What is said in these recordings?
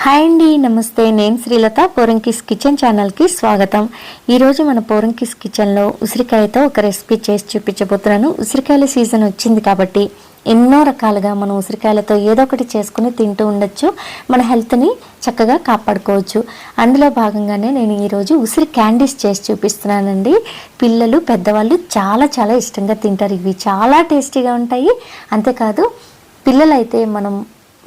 Hi అండి, నమస్తే. నేను శ్రీలత. పోరంకిస్ కిచెన్ ఛానల్కి స్వాగతం. ఈరోజు మన పోరంకిస్ కిచెన్లో ఉసిరికాయతో ఒక రెసిపీ చేసి చూపించబోతున్నాను. ఉసిరికాయల సీజన్ వచ్చింది కాబట్టి ఎన్నో రకాలుగా మనం ఉసిరికాయలతో ఏదో ఒకటి చేసుకుని తింటూ ఉండొచ్చు. మన హెల్త్ని చక్కగా కాపాడుకోవచ్చు. అందులో భాగంగానే నేను ఈరోజు ఉసిరి క్యాండీస్ చేసి చూపిస్తున్నానండి. పిల్లలు పెద్దవాళ్ళు చాలా చాలా ఇష్టంగా తింటారు. ఇవి చాలా టేస్టీగా ఉంటాయి. అంతేకాదు పిల్లలైతే మనం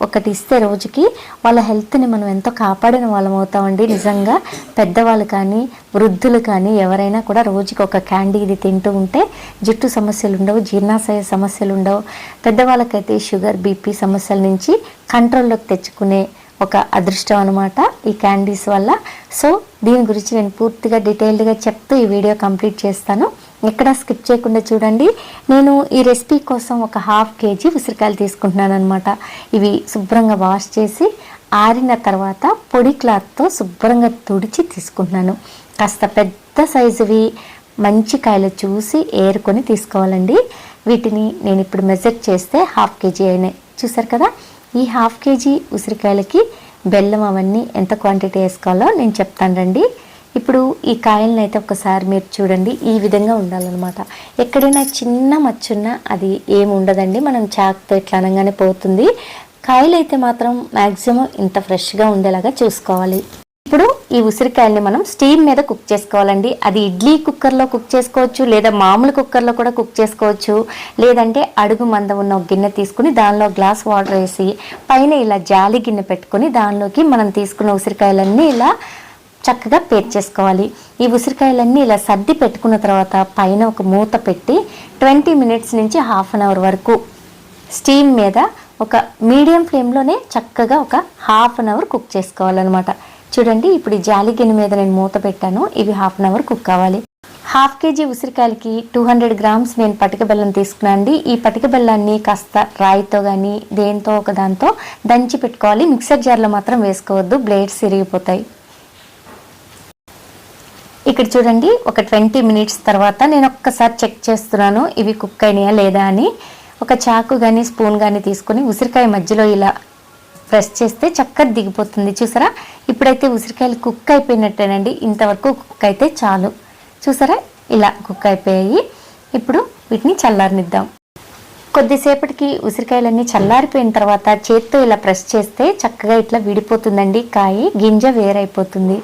ఒకటి ఇస్తే రోజుకి వాళ్ళ హెల్త్ని మనం ఎంతో కాపాడిన వాళ్ళం అవుతామండి. నిజంగా పెద్దవాళ్ళు కానీ వృద్ధులు కానీ ఎవరైనా కూడా రోజుకి ఒక క్యాండీ ఇది తింటూ ఉంటే జుట్టు సమస్యలు ఉండవు, జీర్ణాశయ సమస్యలు ఉండవు. పెద్దవాళ్ళకైతే షుగర్, బీపీ సమస్యల నుంచి కంట్రోల్లోకి తెచ్చుకునే ఒక అదృష్టం అనమాట ఈ క్యాండీస్ వల్ల. సో దీని గురించి నేను పూర్తిగా డీటెయిల్డ్గా చెప్తూ ఈ వీడియో కంప్లీట్ చేస్తాను. ఎక్కడ స్కిప్ చేయకుండా చూడండి. నేను ఈ రెసిపీ కోసం ఒక 1/2 kg ఉసిరికాయలు తీసుకుంటున్నాను అనమాట. ఇవి శుభ్రంగా వాష్ చేసి ఆరిన తర్వాత పొడి క్లాత్తో శుభ్రంగా తుడిచి తీసుకుంటున్నాను. కాస్త పెద్ద సైజువి మంచి కాయలు చూసి ఏరుకొని తీసుకోవాలండి. వీటిని నేను ఇప్పుడు మెజర్ చేస్తే 1/2 kg అయినాయి. చూసారు కదా. ఈ 1/2 kg ఉసిరికాయలకి బెల్లం అవన్నీ ఎంత క్వాంటిటీ వేసుకోవాలో నేను చెప్తాను రండి. ఇప్పుడు ఈ కాయలను అయితే ఒకసారి మీరు చూడండి. ఈ విధంగా ఉండాలన్నమాట. ఎక్కడైనా చిన్న మచ్చున్నా అది ఏమి ఉండదండి. మనం చాకుతో ఎట్లా అనగానే పోతుంది. కాయలు అయితే మాత్రం మ్యాక్సిమం ఇంత ఫ్రెష్గా ఉండేలాగా చూసుకోవాలి. ఇప్పుడు ఈ ఉసిరికాయల్ని మనం స్టీమ్ మీద కుక్ చేసుకోవాలండి. అది ఇడ్లీ కుక్కర్లో కుక్ చేసుకోవచ్చు, లేదా మామూలు కుక్కర్లో కూడా కుక్ చేసుకోవచ్చు. లేదంటే అడుగు మంద ఉన్న ఒక గిన్నె తీసుకుని దానిలో గ్లాస్ వాటర్ వేసి పైన ఇలా జాలి గిన్నె పెట్టుకుని దానిలోకి మనం తీసుకున్న ఉసిరికాయలన్నీ ఇలా చక్కగా పేర్చేసుకోవాలి. ఈ ఉసిరికాయలన్నీ ఇలా సర్ది పెట్టుకున్న తర్వాత పైన ఒక మూత పెట్టి 20 minutes నుంచి 1/2 hour వరకు స్టీమ్ మీద ఒక మీడియం ఫ్లేమ్లోనే చక్కగా ఒక 1/2 hour కుక్ చేసుకోవాలన్నమాట. చూడండి, ఇప్పుడు ఈ జాలి గిన్నె మీద నేను మూత పెట్టాను. ఇవి 1/2 hour కుక్ కావాలి. 1/2 kg ఉసిరికాయలకి 200 grams నేను పటిక బెల్లం తీసుకున్నాను అండి. ఈ పటిక బెల్లాన్ని కాస్త రాయితో కానీ దేంతో ఒక దాంతో దంచి పెట్టుకోవాలి. మిక్సర్ జార్లో మాత్రం వేసుకోవద్దు, బ్లేడ్స్ ఇరిగిపోతాయి. ఇక్కడ చూడండి, ఒక 20 minutes తర్వాత నేను ఒక్కసారి చెక్ చేస్తున్నాను ఇవి కుక్ అయినాయా లేదా అని. ఒక చాకు కానీ స్పూన్ కానీ తీసుకొని ఉసిరికాయ మధ్యలో ఇలా ప్రెస్ చేస్తే చక్కగా దిగిపోతుంది. చూసారా, ఇప్పుడైతే ఉసిరికాయలు కుక్ అయిపోయినట్టేనండి. ఇంతవరకు కుక్ అయితే చాలు. చూసారా, ఇలా కుక్ అయిపోయాయి. ఇప్పుడు వీటిని చల్లారనిద్దాం. కొద్దిసేపటికి ఉసిరికాయలన్నీ చల్లారిపోయిన తర్వాత చేత్తో ఇలా ప్రెస్ చేస్తే చక్కగా ఇట్లా విడిపోతుందండి. కాయ గింజ వేరైపోతుంది.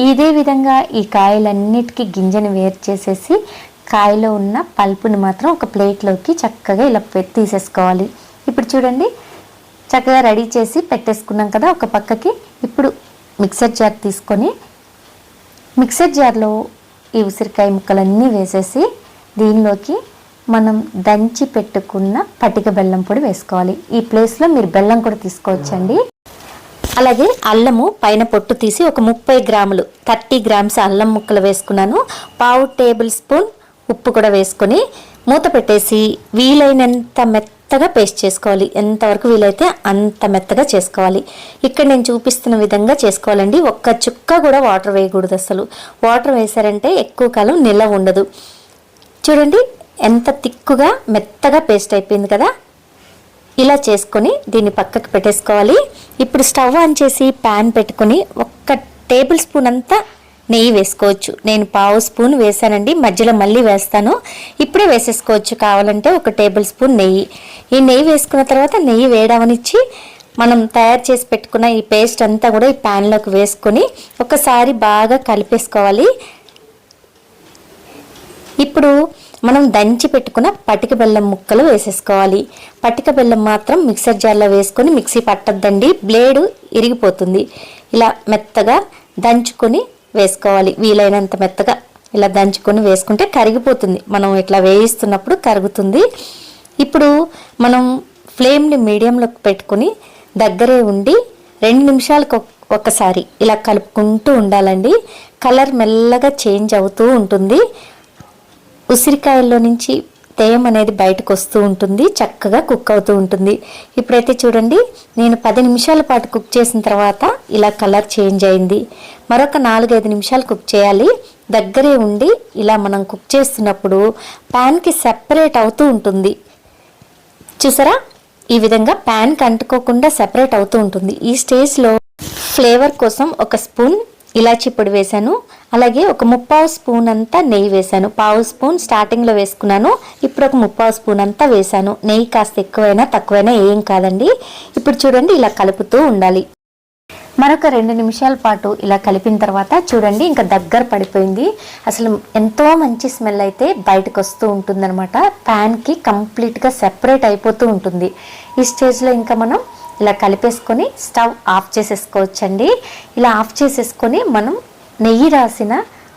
ఇదే విధంగా ఈ కాయలన్నిటికీ గింజను వేరు చేసేసి కాయలో ఉన్న పల్పుని మాత్రం ఒక ప్లేట్లోకి చక్కగా ఇలా తీసేసుకోవాలి. ఇప్పుడు చూడండి, చక్కగా రెడీ చేసి పెట్టేసుకున్నాం కదా ఒక పక్కకి. ఇప్పుడు మిక్సర్ జార్ తీసుకొని మిక్సర్ జార్లో ఈ ఉసిరికాయ ముక్కలన్నీ వేసేసి దీనిలోకి మనం దంచి పెట్టుకున్న పటిక బెల్లం పొడి వేసుకోవాలి. ఈ ప్లేస్లో మీరు బెల్లం కూడా తీసుకోవచ్చండి. అలాగే అల్లము పైన పొట్టు తీసి ఒక 30 grams 30 grams అల్లం ముక్కలు వేసుకున్నాను. 1/2 tablespoon ఉప్పు కూడా వేసుకొని మూత పెట్టేసి వీలైనంత మెత్తగా పేస్ట్ చేసుకోవాలి. ఎంతవరకు వీలైతే అంత మెత్తగా చేసుకోవాలి. ఇక్కడ నేను చూపిస్తున్న విధంగా చేసుకోవాలండి. ఒక్క చుక్క కూడా వాటర్ వేయకూడదు. అసలు వాటర్ వేసారంటే ఎక్కువ కాలం నిల్వ ఉండదు. చూడండి, ఎంత తిక్కుగా మెత్తగా పేస్ట్ అయిపోయింది కదా. ఇలా చేసుకొని దీన్ని పక్కకు పెట్టేసుకోవాలి. ఇప్పుడు స్టవ్ ఆన్ చేసి ప్యాన్ పెట్టుకొని 1 tablespoon అంతా నెయ్యి వేసుకోవచ్చు. నేను 1/2 spoon వేసానండి, మధ్యలో మళ్ళీ వేస్తాను. ఇప్పుడే వేసేసుకోవచ్చు కావాలంటే 1 tablespoon నెయ్యి. ఈ నెయ్యి వేసుకున్న తర్వాత నెయ్యి వేడవనిచ్చి మనం తయారు చేసి పెట్టుకున్న ఈ పేస్ట్ అంతా కూడా ఈ ప్యాన్లోకి వేసుకొని ఒకసారి బాగా కలిపేసుకోవాలి. ఇప్పుడు మనం దంచి పెట్టుకున్న పటిక బెల్లం ముక్కలు వేసేసుకోవాలి. పటిక బెల్లం మాత్రం మిక్సర్ జార్లో వేసుకొని మిక్సీ పట్టద్దండి, బ్లేడు ఇరిగిపోతుంది. ఇలా మెత్తగా దంచుకొని వేసుకోవాలి. వీలైనంత మెత్తగా ఇలా దంచుకొని వేసుకుంటే కరిగిపోతుంది. మనం ఇట్లా వేయిస్తున్నప్పుడు కరుగుతుంది. ఇప్పుడు మనం ఫ్లేమ్ని మీడియంలోకి పెట్టుకొని దగ్గరే ఉండి 2 నిమిషాలకు ఒకసారి ఇలా కలుపుకుంటూ ఉండాలండి. కలర్ మెల్లగా చేంజ్ అవుతూ ఉంటుంది. ఉసిరికాయల్లో నుంచి తేమ అనేది బయటకు వస్తూ ఉంటుంది, చక్కగా కుక్ అవుతూ ఉంటుంది. ఇప్పుడైతే చూడండి, నేను 10 నిమిషాల పాటు కుక్ చేసిన తర్వాత ఇలా కలర్ చేంజ్ అయింది. మరొక 4-5 నిమిషాలు కుక్ చేయాలి. దగ్గరే ఉండి ఇలా మనం కుక్ చేస్తున్నప్పుడు ప్యాన్కి సెపరేట్ అవుతూ ఉంటుంది. చూసారా, ఈ విధంగా ప్యాన్కి అంటుకోకుండా సెపరేట్ అవుతూ ఉంటుంది. ఈ స్టేజ్లో ఫ్లేవర్ కోసం ఒక స్పూన్ ఇలాచీ పొడి వేశాను. అలాగే ఒక 1/4 స్పూన్ అంతా నెయ్యి వేశాను. 1/2 స్పూన్ స్టార్టింగ్లో వేసుకున్నాను, ఇప్పుడు ఒక 1/4 స్పూన్ అంతా వేశాను. నెయ్యి కాస్త ఎక్కువైనా తక్కువైనా ఏం కాదండి. ఇప్పుడు చూడండి, ఇలా కలుపుతూ ఉండాలి. మరొక 2 నిమిషాల పాటు ఇలా కలిపిన తర్వాత చూడండి, ఇంకా దగ్గర పడిపోయింది. అసలు ఎంతో మంచి స్మెల్ అయితే బయటకు వస్తూ ఉంటుందన్నమాట. ప్యాన్కి కంప్లీట్గా సెపరేట్ అయిపోతూ ఉంటుంది. ఈ స్టేజ్లో ఇంకా మనం ఇలా కలిపేసుకొని స్టవ్ ఆఫ్ చేసేసుకోవచ్చండి. ఇలా ఆఫ్ చేసేసుకొని మనం నెయ్యి రాసిన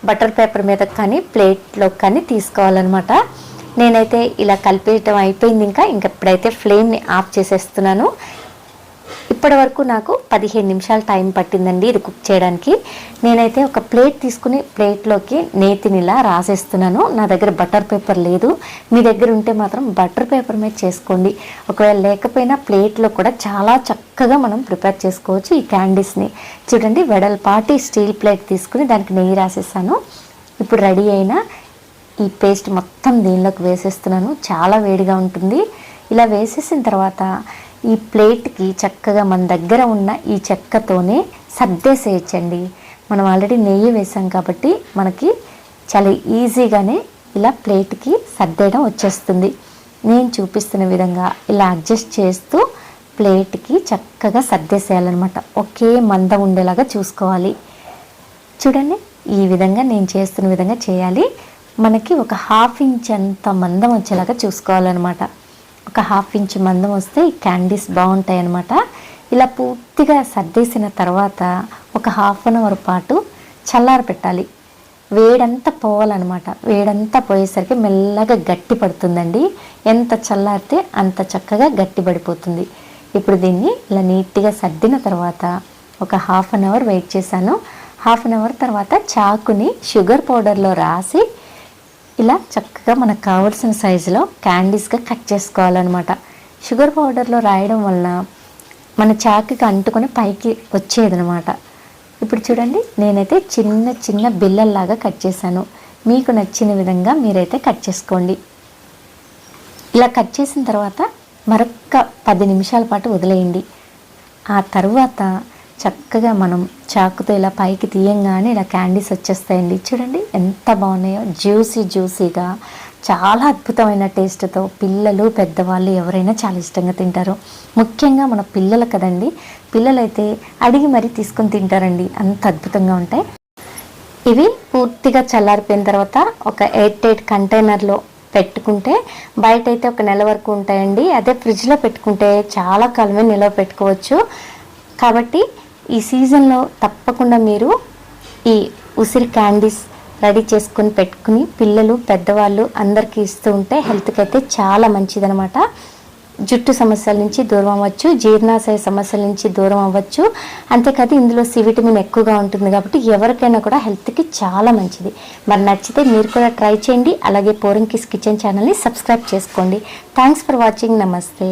బటర్ పేపర్ మీద కానీ ప్లేట్లో కానీ తీసుకోవాలన్నమాట. నేనైతే ఇలా కలిపేయటం అయిపోయింది. ఇంకా ఇప్పుడైతే ఫ్లేమ్ని ఆఫ్ చేసేస్తున్నాను. ఇప్పటి వరకు నాకు 15 నిమిషాలు టైం పట్టిందండి ఇది కుక్ చేయడానికి. నేనైతే ఒక ప్లేట్ తీసుకుని ప్లేట్లోకి నేతిని ఇలా రాసేస్తున్నాను. నా దగ్గర బటర్ పేపర్ లేదు, మీ దగ్గర ఉంటే మాత్రం బటర్ పేపర్ మీద చేసుకోండి. ఒకవేళ లేకపోయినా ప్లేట్లో కూడా చాలా చక్కగా మనం ప్రిపేర్ చేసుకోవచ్చు ఈ క్యాండీస్ని. చూడండి, వెడల్పాటి స్టీల్ ప్లేట్ తీసుకుని దానికి నెయ్యి రాసేసాను. ఇప్పుడు రెడీ అయిన ఈ పేస్ట్ మొత్తం దీనిలోకి వేసేస్తున్నాను. చాలా వేడిగా ఉంటుంది. ఇలా వేసేసిన తర్వాత ఈ ప్లేట్కి చక్కగా మన దగ్గర ఉన్న ఈ చెక్కతోనే సర్దేసేయచ్చండి. మనం ఆల్రెడీ నెయ్యి వేసాం కాబట్టి మనకి చాలా ఈజీగానే ఇలా ప్లేట్కి సర్దేయడం వచ్చేస్తుంది. నేను చూపిస్తున్న విధంగా ఇలా అడ్జస్ట్ చేస్తూ ప్లేట్కి చక్కగా సర్దేసేయాలన్నమాట. ఒకే మందం ఉండేలాగా చూసుకోవాలి. చూడండి, ఈ విధంగా నేను చేస్తున్న విధంగా చేయాలి. మనకి ఒక 1/2 ఇంచ్ అంత మందం వచ్చేలాగా చూసుకోవాలన్నమాట. ఒక 1/2 ఇంచ్ మందం వస్తే ఈ క్యాండీస్ బాగుంటాయి అన్నమాట. ఇలా పూర్తిగా సర్దేసిన తర్వాత ఒక 1/2 అవర్ పాటు చల్లార పెట్టాలి. వేడంతా పోవాలన్నమాట. వేడంతా పోయేసరికి మెల్లగా గట్టి పడుతుందండి. ఎంత చల్లారితే అంత చక్కగా గట్టి పడిపోతుంది. ఇప్పుడు దీన్ని ఇలా నీట్గా సర్దిన తర్వాత ఒక 1/2 అవర్ వెయిట్ చేశాను. 1/2 అవర్ తర్వాత చాకుని షుగర్ పౌడర్లో రాసి ఇలా చక్కగా మనకు కావాల్సిన సైజులో క్యాండీస్గా కట్ చేసుకోవాలన్నమాట. షుగర్ పౌడర్లో రాయడం వలన మన చాకుకి అంటుకొని పైకి వచ్చేదనమాట. ఇప్పుడు చూడండి, నేనైతే చిన్న చిన్న బిల్లల్లాగా కట్ చేశాను. మీకు నచ్చిన విధంగా మీరైతే కట్ చేసుకోండి. ఇలా కట్ చేసిన తర్వాత మరొక 10 నిమిషాల పాటు వదిలేయండి. ఆ తర్వాత చక్కగా మనం చాకుతో ఇలా పైకి తీయంగానే ఇలా క్యాండీస్ వచ్చేస్తాయండి. చూడండి ఎంత బాగున్నాయో, జ్యూసీగా, చాలా అద్భుతమైన టేస్ట్తో పిల్లలు పెద్దవాళ్ళు ఎవరైనా చాలా ఇష్టంగా తింటారు. ముఖ్యంగా మన పిల్లలు కదండి, పిల్లలైతే అడిగి మరీ తీసుకొని తింటారండి, అంత అద్భుతంగా ఉంటాయి. ఇవి పూర్తిగా చల్లారిపోయిన తర్వాత ఒక 8 కంటైనర్లో పెట్టుకుంటే బయట అయితే ఒక నెల వరకు ఉంటాయండి. అదే ఫ్రిడ్జ్లో పెట్టుకుంటే చాలా కాలమే నిల్వ పెట్టుకోవచ్చు. కాబట్టి ఈ సీజన్లో తప్పకుండా మీరు ఈ ఉసిరి క్యాండీస్ రెడీ చేసుకుని పెట్టుకుని పిల్లలు పెద్దవాళ్ళు అందరికీ ఇస్తూ ఉంటే హెల్త్కి అయితే చాలా మంచిదనమాట. జుట్టు సమస్యల నుంచి దూరం అవ్వచ్చు, జీర్ణాశయ సమస్యల నుంచి దూరం అవ్వచ్చు. అంతేకాదు ఇందులో సి విటమిన్ ఎక్కువగా ఉంటుంది కాబట్టి ఎవరికైనా కూడా హెల్త్కి చాలా మంచిది. మరి నచ్చితే మీరు కూడా ట్రై చేయండి. అలాగే పోరంకిస్ కిచెన్ ఛానల్ని సబ్స్క్రైబ్ చేసుకోండి. Thanks for watching. నమస్తే.